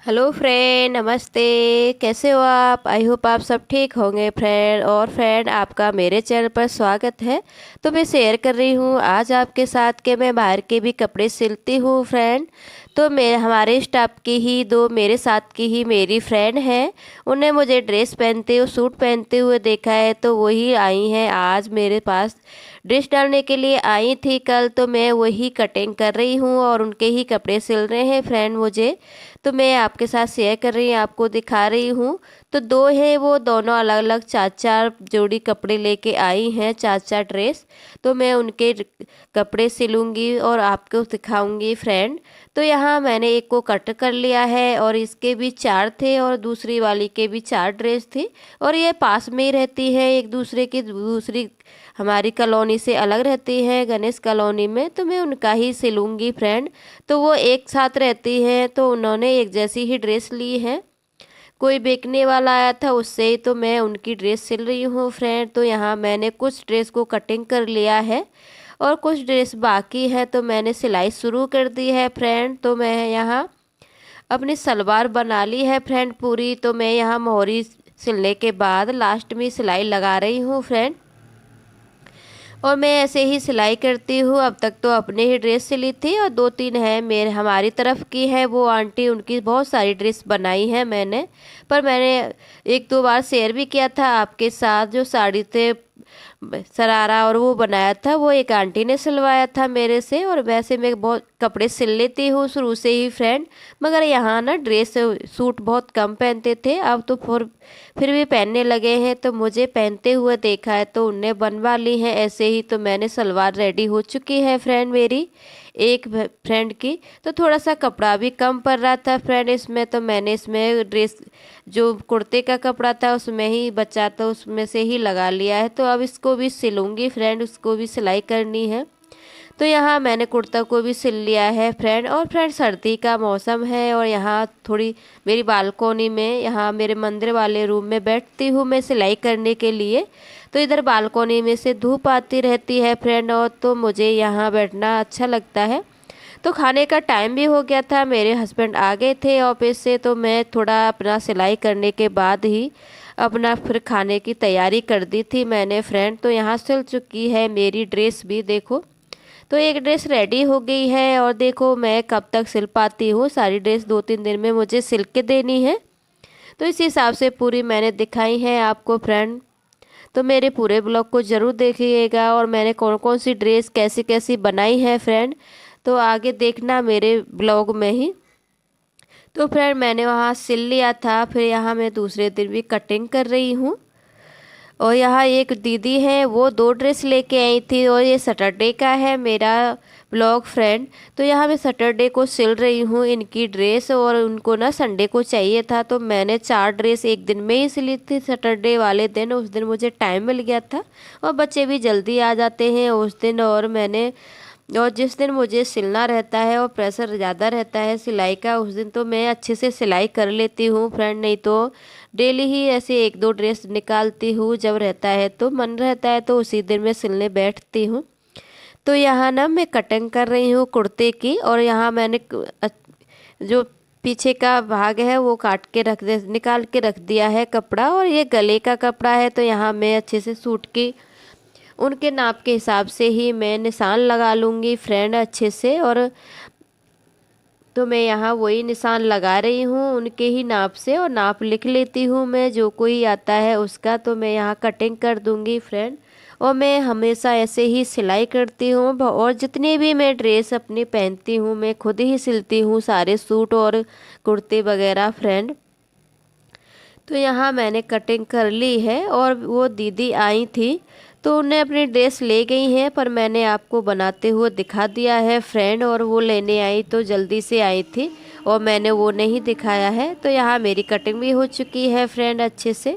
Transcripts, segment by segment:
Hello friend, नमस्ते। कैसे हो आप? आई होप आप सब ठीक होंगे फ्रेंड। और फ्रेंड, आपका मेरे चैनल पर स्वागत है। तो मैं शेयर कर रही हूँ आज आपके साथ कि मैं बाहर के भी कपड़े सिलती हूँ फ्रेंड। तो मैं हमारे स्टाफ की ही दो मेरे साथ की ही मेरी फ्रेंड है, उन्हें मुझे ड्रेस पहनते हुए सूट पहनते हुए देखा है, तो वही आई हैं आज मेरे पास ड्रेस डालने के लिए आई थी कल। तो मैं वही कटिंग कर रही हूँ और उनके ही कपड़े सिल रहे हैं फ्रेंड मुझे। तो मैं आपके साथ शेयर कर रही हूँ, आपको दिखा रही हूँ। तो दो हैं, वो दोनों अलग अलग चार चार जोड़ी कपड़े लेके आई हैं, चार चार ड्रेस। तो मैं उनके कपड़े सिलूंगी और आपको दिखाऊंगी फ्रेंड। तो यहाँ मैंने एक को कट कर लिया है और इसके भी चार थे और दूसरी वाली के भी चार ड्रेस थी। और ये पास में ही रहती है एक दूसरे की, दूसरी हमारी कॉलोनी से अलग रहती है गणेश कॉलोनी में। तो मैं उनका ही सिलूंगी फ्रेंड। तो वो एक साथ रहती हैं, तो उन्होंने एक जैसी ही ड्रेस ली है। कोई बेचने वाला आया था उससे ही तो मैं उनकी ड्रेस सिल रही हूँ फ्रेंड। तो यहाँ मैंने कुछ ड्रेस को कटिंग कर लिया है और कुछ ड्रेस बाकी है, तो मैंने सिलाई शुरू कर दी है फ्रेंड। तो मैं यहाँ अपनी सलवार बना ली है फ्रेंड पूरी। तो मैं यहाँ मोहरी सिलने के बाद लास्ट में सिलाई लगा रही हूँ फ्रेंड। और मैं ऐसे ही सिलाई करती हूँ। अब तक तो अपने ही ड्रेस सिली थी और दो तीन है मेरे हमारी तरफ की है वो आंटी, उनकी बहुत सारी ड्रेस बनाई है मैंने। पर मैंने एक दो बार शेयर भी किया था आपके साथ, जो साड़ी थे सरारा और वो बनाया था, वो एक आंटी ने सिलवाया था मेरे से। और वैसे मैं बहुत कपड़े सिल लेती हूँ शुरू से ही फ्रेंड, मगर यहाँ ना ड्रेस सूट बहुत कम पहनते थे, अब तो फिर भी पहनने लगे हैं। तो मुझे पहनते हुए देखा है तो उनने बनवा ली है ऐसे ही। तो मैंने सलवार रेडी हो चुकी है फ्रेंड मेरी एक फ्रेंड की। तो थोड़ा सा कपड़ा भी कम पड़ रहा था फ्रेंड इसमें, तो मैंने इसमें ड्रेस जो कुर्ते का कपड़ा था उसमें ही बचा, तो उसमें से ही लगा लिया है। तो अब इसको भी सिलूंगी फ्रेंड, उसको भी सिलाई करनी है। तो यहाँ मैंने कुर्ता को भी सिल लिया है फ्रेंड। और फ्रेंड सर्दी का मौसम है और यहाँ थोड़ी मेरी बालकोनी में, यहाँ मेरे मंदिर वाले रूम में बैठती हूँ मैं सिलाई करने के लिए। तो इधर बालकोनी में से धूप आती रहती है फ्रेंड, और तो मुझे यहाँ बैठना अच्छा लगता है। तो खाने का टाइम भी हो गया था, मेरे हस्बैंड आ गए थे ऑफिस से। तो मैं थोड़ा अपना सिलाई करने के बाद ही अपना फिर खाने की तैयारी कर दी थी मैंने फ्रेंड। तो यहाँ सिल चुकी है मेरी ड्रेस भी, देखो। तो एक ड्रेस रेडी हो गई है और देखो मैं कब तक सिल पाती हूँ, सारी ड्रेस 2-3 दिन में मुझे सिल के देनी है। तो इस हिसाब से पूरी मैंने दिखाई है आपको फ्रेंड। तो मेरे पूरे ब्लॉग को ज़रूर देखिएगा और मैंने कौन कौन सी ड्रेस कैसी कैसी बनाई है फ्रेंड, तो आगे देखना मेरे ब्लॉग में ही। तो फ्रेंड मैंने वहाँ सिल लिया था, फिर यहाँ मैं दूसरे दिन भी कटिंग कर रही हूँ। और यहाँ एक दीदी है, वो दो ड्रेस लेके आई थी और ये सैटरडे का है मेरा ब्लॉग फ्रेंड। तो यहाँ मैं सैटरडे को सिल रही हूँ इनकी ड्रेस, और उनको ना संडे को चाहिए था, तो मैंने चार ड्रेस एक दिन में ही सिली थी सैटरडे वाले दिन। उस दिन मुझे टाइम मिल गया था और बच्चे भी जल्दी आ जाते हैं उस दिन। और जिस दिन मुझे सिलना रहता है और प्रेशर ज़्यादा रहता है सिलाई का, उस दिन तो मैं अच्छे से सिलाई कर लेती हूँ फ्रेंड, नहीं तो डेली ही ऐसे एक दो ड्रेस निकालती हूँ। जब रहता है तो मन रहता है तो उसी दिन मैं सिलने बैठती हूँ। तो यहाँ ना मैं कटिंग कर रही हूँ कुर्ते की, और यहाँ मैंने जो पीछे का भाग है वो काट के निकाल के रख दिया है कपड़ा, और ये गले का कपड़ा है। तो यहाँ मैं अच्छे से सूट की उनके नाप के हिसाब से ही मैं निशान लगा लूँगी फ्रेंड अच्छे से। और तो मैं यहाँ वही निशान लगा रही हूँ उनके ही नाप से, और नाप लिख लेती हूँ मैं जो कोई आता है उसका। तो मैं यहाँ कटिंग कर दूँगी फ्रेंड। और मैं हमेशा ऐसे ही सिलाई करती हूँ, और जितनी भी मैं ड्रेस अपनी पहनती हूँ मैं खुद ही सिलती हूँ, सारे सूट और कुर्ते वगैरह फ्रेंड। तो यहाँ मैंने कटिंग कर ली है और वो दीदी आई थी तो उन्हें अपनी ड्रेस ले गई हैं, पर मैंने आपको बनाते हुए दिखा दिया है फ्रेंड। और वो लेने आई तो जल्दी से आई थी और मैंने वो नहीं दिखाया है। तो यहाँ मेरी कटिंग भी हो चुकी है फ्रेंड अच्छे से।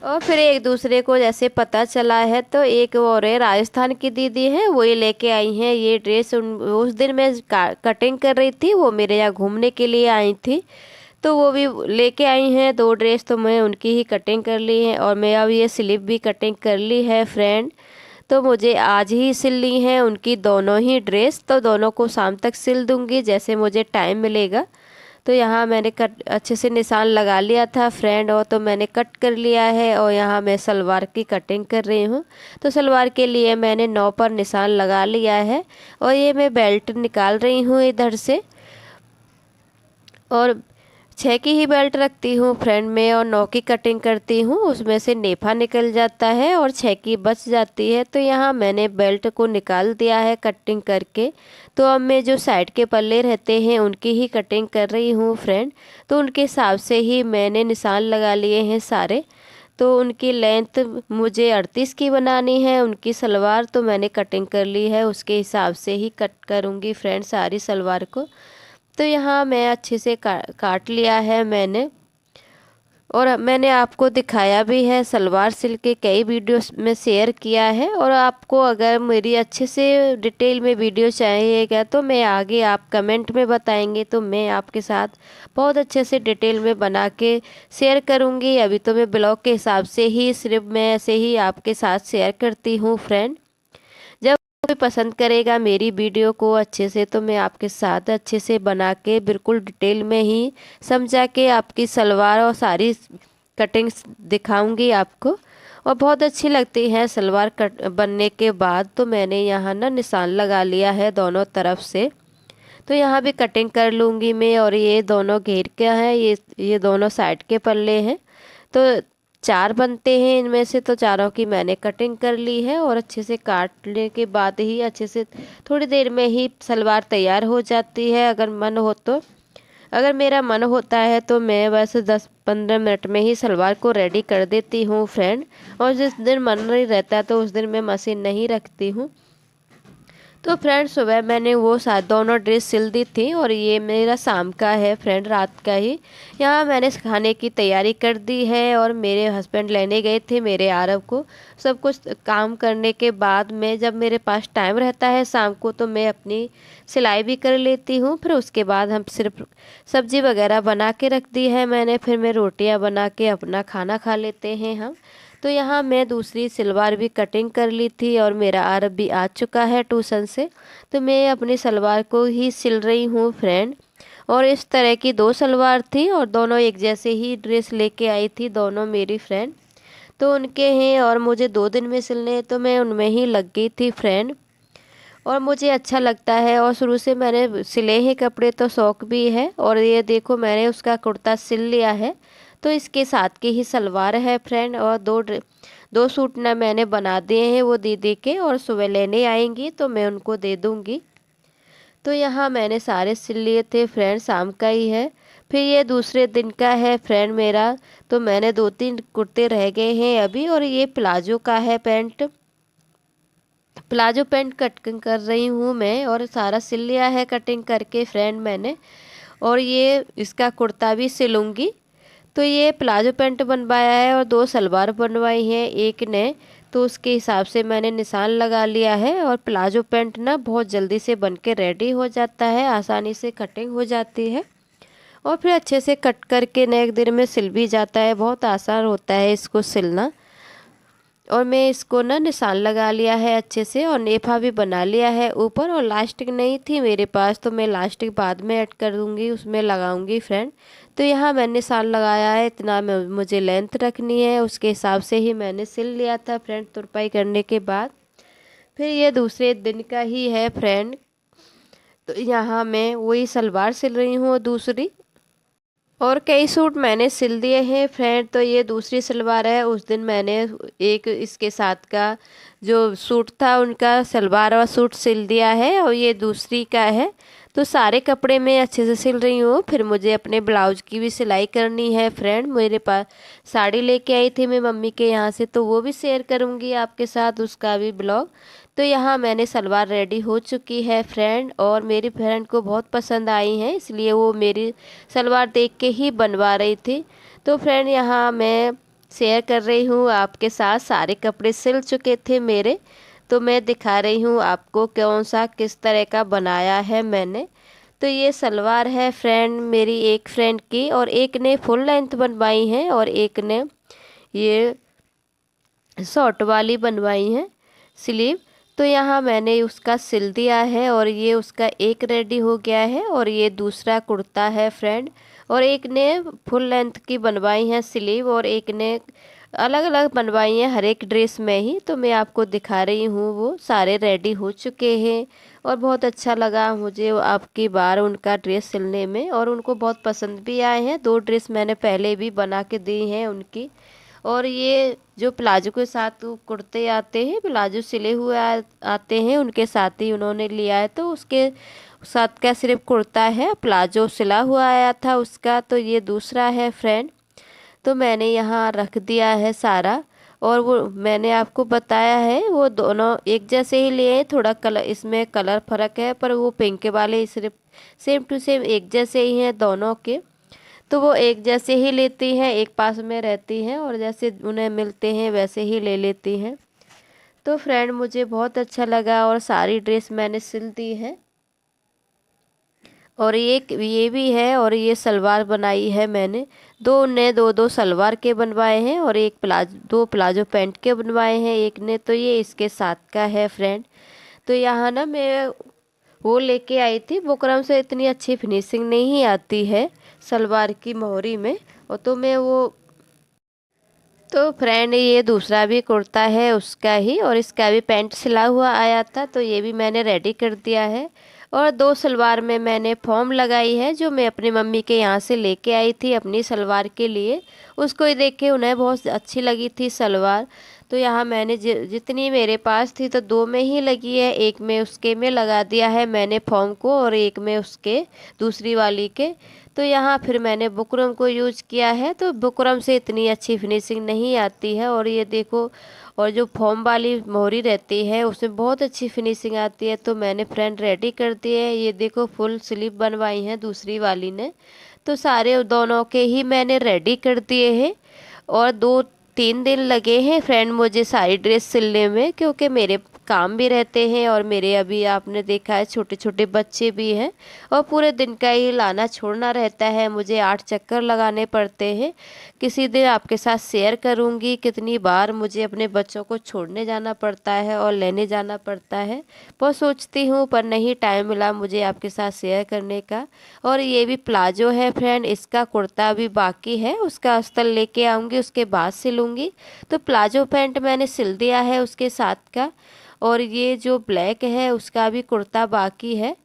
और फिर एक दूसरे को जैसे पता चला है, तो एक और है राजस्थान की दीदी है, वही लेके आई हैं ये ड्रेस। उस दिन मैं कटिंग कर रही थी, वो मेरे यहाँ घूमने के लिए आई थी, तो वो भी लेके आई हैं दो ड्रेस। तो मैं उनकी ही कटिंग कर ली है और मैं अब ये स्लीव भी कटिंग कर ली है फ्रेंड। तो मुझे आज ही सिल ली हैं उनकी दोनों ही ड्रेस, तो दोनों को शाम तक सिल दूंगी जैसे मुझे टाइम मिलेगा। तो यहाँ मैंने कट अच्छे से निशान लगा लिया था फ्रेंड, और तो मैंने कट कर लिया है और यहाँ मैं सलवार की कटिंग कर रही हूँ। तो सलवार के लिए मैंने 9 पर निशान लगा लिया है और ये मैं बेल्ट निकाल रही हूँ इधर से, और 6 की ही बेल्ट रखती हूँ फ्रेंड में, और 9 की कटिंग करती हूँ, उसमें से नेफा निकल जाता है और 6 की बच जाती है। तो यहाँ मैंने बेल्ट को निकाल दिया है कटिंग करके। तो अब मैं जो साइड के पल्ले रहते हैं उनकी ही कटिंग कर रही हूँ फ्रेंड। तो उनके हिसाब से ही मैंने निशान लगा लिए हैं सारे। तो उनकी लेंथ मुझे 38 की बनानी है उनकी सलवार, तो मैंने कटिंग कर ली है, उसके हिसाब से ही कट करूँगी फ्रेंड सारी सलवार को। तो यहाँ मैं अच्छे से काट लिया है मैंने, और मैंने आपको दिखाया भी है, सलवार सिल के कई वीडियोस में शेयर किया है। और आपको अगर मेरी अच्छे से डिटेल में वीडियो चाहिएगा तो मैं आगे आप कमेंट में बताएंगे तो मैं आपके साथ बहुत अच्छे से डिटेल में बना के शेयर करूँगी। अभी तो मैं ब्लॉग के हिसाब से ही सिर्फ मैं ऐसे ही आपके साथ शेयर करती हूँ फ्रेंड। जब कोई पसंद करेगा मेरी वीडियो को अच्छे से तो मैं आपके साथ अच्छे से बना के बिल्कुल डिटेल में ही समझा के आपकी सलवार और सारी कटिंग्स दिखाऊंगी आपको। और बहुत अच्छी लगती है सलवार कट बनने के बाद। तो मैंने यहाँ ना निशान लगा लिया है दोनों तरफ से, तो यहाँ भी कटिंग कर लूँगी मैं। और ये दोनों घेर के हैं, ये दोनों साइड के पल्ले हैं, तो 4 बनते हैं इनमें से, तो चारों की मैंने कटिंग कर ली है। और अच्छे से काटने के बाद ही अच्छे से थोड़ी देर में ही सलवार तैयार हो जाती है अगर मन हो तो। अगर मेरा मन होता है तो मैं बस 10-15 मिनट में ही सलवार को रेडी कर देती हूँ फ्रेंड। और जिस दिन मन नहीं रहता तो उस दिन मैं मशीन नहीं रखती हूँ। तो फ्रेंड सुबह मैंने वो दोनों ड्रेस सिल दी थी, और ये मेरा शाम का है फ्रेंड, रात का ही। यहाँ मैंने खाने की तैयारी कर दी है, और मेरे हस्बैंड लेने गए थे मेरे आरव को। सब कुछ काम करने के बाद में जब मेरे पास टाइम रहता है शाम को तो मैं अपनी सिलाई भी कर लेती हूँ। फिर उसके बाद हम सिर्फ सब्जी वगैरह बना के रख दी है मैंने, फिर मैं रोटियाँ बना के अपना खाना खा लेते हैं हम। तो यहाँ मैं दूसरी सलवार भी कटिंग कर ली थी, और मेरा आरव भी आ चुका है ट्यूशन से। तो मैं अपनी सलवार को ही सिल रही हूँ फ्रेंड। और इस तरह की 2 सलवार थी, और दोनों एक जैसे ही ड्रेस लेके आई थी दोनों मेरी फ्रेंड। तो उनके हैं और मुझे 2 दिन में सिलने, तो मैं उनमें ही लग गई थी फ्रेंड। और मुझे अच्छा लगता है, और शुरू से मैंने सिले हैं कपड़े तो शौक भी है। और ये देखो मैंने उसका कुर्ता सिल लिया है, तो इसके साथ की ही सलवार है फ्रेंड। और 2 सूट ना मैंने बना दिए हैं वो दीदी के, और सुबह लेने आएंगी तो मैं उनको दे दूँगी। तो यहाँ मैंने सारे सिल लिए थे फ्रेंड, शाम का ही है। फिर ये दूसरे दिन का है फ्रेंड मेरा। तो मैंने 2-3 कुर्ते रह गए हैं अभी, और ये प्लाजो का है पैंट, प्लाजो पैंट कटिंग कर रही हूँ मैं, और सारा सिल लिया है कटिंग करके फ्रेंड मैंने। और ये इसका कुर्ता भी सिलूँगी। तो ये प्लाजो पैंट बनवाया है और 2 सलवार बनवाई हैं एक ने, तो उसके हिसाब से मैंने निशान लगा लिया है। और प्लाजो पैंट ना बहुत जल्दी से बन के रेडी हो जाता है, आसानी से कटिंग हो जाती है, और फिर अच्छे से कट करके नेक दिन में सिल भी जाता है, बहुत आसान होता है इसको सिलना। और मैं इसको ना निशान लगा लिया है अच्छे से, और नेफा भी बना लिया है ऊपर। और लास्टिक नहीं थी मेरे पास, तो मैं लास्टिक बाद में ऐड कर दूंगी, उसमें लगाऊंगी फ्रेंड। तो यहाँ मैंने निशान लगाया है, इतना मुझे लेंथ रखनी है उसके हिसाब से ही मैंने सिल लिया था फ्रेंड तुरपाई करने के बाद। फिर ये दूसरे दिन का ही है फ्रेंड। तो यहाँ मैं वही सलवार सिल रही हूँ दूसरी, और कई सूट मैंने सिल दिए हैं फ्रेंड। तो ये दूसरी सलवार है, उस दिन मैंने एक इसके साथ का जो सूट था उनका सलवार और सूट सिल दिया है, और ये दूसरी का है। तो सारे कपड़े मैं अच्छे से सिल रही हूँ। फिर मुझे अपने ब्लाउज की भी सिलाई करनी है फ्रेंड। मेरे पास साड़ी लेके आई थी मैं मम्मी के यहाँ से, तो वो भी शेयर करूँगी आपके साथ, उसका भी ब्लॉग। तो यहाँ मैंने सलवार रेडी हो चुकी है फ्रेंड, और मेरी फ्रेंड को बहुत पसंद आई है, इसलिए वो मेरी सलवार देख के ही बनवा रही थी। तो फ्रेंड यहाँ मैं शेयर कर रही हूँ आपके साथ, सारे कपड़े सिल चुके थे मेरे, तो मैं दिखा रही हूँ आपको कौन सा किस तरह का बनाया है मैंने। तो ये सलवार है फ्रेंड मेरी एक फ्रेंड की, और एक ने फुल लेंथ बनवाई है और एक ने ये शॉर्ट वाली बनवाई है। स्लीव। तो यहाँ मैंने उसका सिल दिया है और ये उसका एक रेडी हो गया है और ये दूसरा कुर्ता है फ्रेंड। और एक ने फुल लेंथ की बनवाई है स्लीव और एक ने अलग अलग बनवाई है हर एक ड्रेस में ही। तो मैं आपको दिखा रही हूँ, वो सारे रेडी हो चुके हैं और बहुत अच्छा लगा मुझे आपकी बार उनका ड्रेस सिलने में और उनको बहुत पसंद भी आए हैं। 2 ड्रेस मैंने पहले भी बना के दी हैं उनकी। और ये जो प्लाजो के साथ कुर्ते आते हैं, प्लाजो सिले हुए आते हैं, उनके साथ ही उन्होंने लिया है। तो उसके साथ का सिर्फ कुर्ता है, प्लाजो सिला हुआ आया था उसका। तो ये दूसरा है फ्रेंड। तो मैंने यहाँ रख दिया है सारा। और वो मैंने आपको बताया है वो दोनों एक जैसे ही लिए हैं, थोड़ा कलर इसमें कलर फर्क है, पर वो पिंक वाले सिर्फ सेम टू सेम एक जैसे ही हैं दोनों के। तो वो एक जैसे ही लेती हैं, एक पास में रहती हैं और जैसे उन्हें मिलते हैं वैसे ही ले लेती हैं। तो फ्रेंड मुझे बहुत अच्छा लगा और सारी ड्रेस मैंने सिल दी है। और ये भी है और ये सलवार बनाई है मैंने। दो दो सलवार के बनवाए हैं और दो प्लाजो पैंट के बनवाए हैं एक ने। तो ये इसके साथ का है फ्रेंड। तो यहाँ ना मैं वो लेके आई थी बुकरम से, इतनी अच्छी फिनिशिंग नहीं आती है सलवार की मोहरी में। और तो मैं वो तो फ्रेंड ये दूसरा भी कुर्ता है उसका ही और इसका भी पैंट सिला हुआ आया था। तो ये भी मैंने रेडी कर दिया है। और 2 सलवार में मैंने फॉर्म लगाई है जो मैं अपनी मम्मी के यहाँ से लेके आई थी अपनी सलवार के लिए। उसको ही देख के उन्हें बहुत अच्छी लगी थी सलवार। तो यहाँ मैंने जितनी मेरे पास थी तो 2 में ही लगी है, एक में उसके में लगा दिया है मैंने फॉर्म को और एक में उसके दूसरी वाली के। तो यहाँ फिर मैंने बुकरम को यूज किया है। तो बुकरम से इतनी अच्छी फिनिशिंग नहीं आती है और ये देखो, और जो फॉर्म वाली मोहरी रहती है उसमें बहुत अच्छी फिनिशिंग आती है। तो मैंने फ्रेंड रेडी कर दिए है, ये देखो फुल स्लीव बनवाई है दूसरी वाली ने। तो सारे दोनों के ही मैंने रेडी कर दिए हैं और 2-3 दिन लगे हैं फ्रेंड मुझे सारी ड्रेस सिलने में, क्योंकि मेरे काम भी रहते हैं और मेरे अभी आपने देखा है छोटे छोटे बच्चे भी हैं और पूरे दिन का ही लाना छोड़ना रहता है, मुझे 8 चक्कर लगाने पड़ते हैं। किसी दिन आपके साथ शेयर करूंगी कितनी बार मुझे अपने बच्चों को छोड़ने जाना पड़ता है और लेने जाना पड़ता है। बहुत सोचती हूँ पर नहीं टाइम मिला मुझे आपके साथ शेयर करने का। और ये भी प्लाजो है फ्रेंड, इसका कुर्ता भी बाकी है, उसका अस्तर लेके आऊँगी उसके बाद सिलूँगी। तो प्लाजो पैंट मैंने सिल दिया है उसके साथ का। और ये जो ब्लैक है उसका भी कुर्ता बाकी है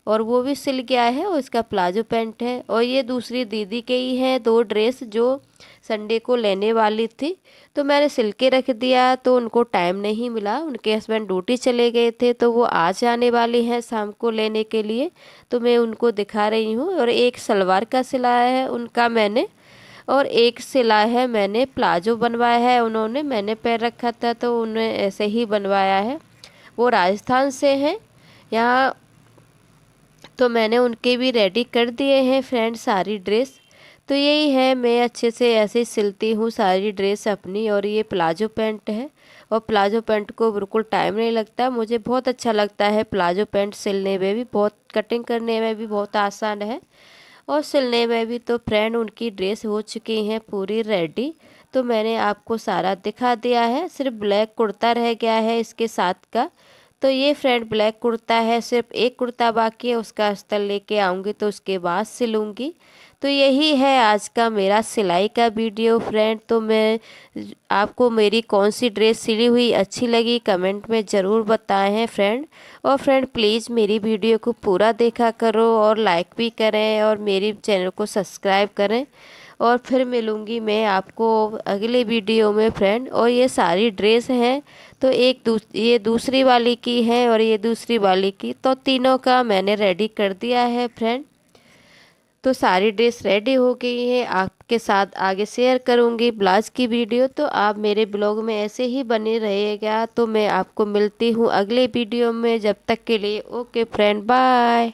और वो भी सिल गया है और इसका प्लाजो पैंट है। और ये दूसरी दीदी के ही है 2 ड्रेस जो संडे को लेने वाली थी। तो मैंने सिल के रख दिया, तो उनको टाइम नहीं मिला, उनके हस्बैंड ड्यूटी चले गए थे तो वो आज आने वाली हैं शाम को लेने के लिए। तो मैं उनको दिखा रही हूँ। और एक सलवार का सिलाया है उनका मैंने और एक सिला है मैंने, प्लाजो बनवाया है उन्होंने, मैंने पैर रखा था तो उन्हें ऐसे ही बनवाया है। वो राजस्थान से हैं यहाँ। तो मैंने उनके भी रेडी कर दिए हैं फ्रेंड सारी ड्रेस। तो यही है, मैं अच्छे से ऐसे सिलती हूँ सारी ड्रेस अपनी। और ये प्लाजो पैंट है और प्लाजो पैंट को बिल्कुल टाइम नहीं लगता, मुझे बहुत अच्छा लगता है प्लाजो पैंट सिलने में भी, बहुत कटिंग करने में भी बहुत आसान है और सिलने में भी। तो फ्रेंड उनकी ड्रेस हो चुकी हैं पूरी रेडी। तो मैंने आपको सारा दिखा दिया है, सिर्फ ब्लैक कुर्ता रह गया है इसके साथ का। तो ये फ्रेंड ब्लैक कुर्ता है, सिर्फ एक कुर्ता बाकी है, उसका अस्तर लेके आऊँगी तो उसके बाद सिलूँगी। तो यही है आज का मेरा सिलाई का वीडियो फ्रेंड। तो मैं आपको मेरी कौन सी ड्रेस सिली हुई अच्छी लगी कमेंट में ज़रूर बताएं हैं फ्रेंड। और फ्रेंड प्लीज़ मेरी वीडियो को पूरा देखा करो और लाइक भी करें और मेरी चैनल को सब्सक्राइब करें। और फिर मिलूँगी मैं आपको अगले वीडियो में फ्रेंड। और ये सारी ड्रेस हैं, तो ये दूसरी वाली की है और ये दूसरी वाली की, तो तीनों का मैंने रेडी कर दिया है फ्रेंड। तो सारी ड्रेस रेडी हो गई है, आपके साथ आगे शेयर करूँगी ब्लाउज की वीडियो। तो आप मेरे ब्लॉग में ऐसे ही बने रहिएगा। तो मैं आपको मिलती हूँ अगले वीडियो में, जब तक के लिए ओके फ्रेंड, बाय।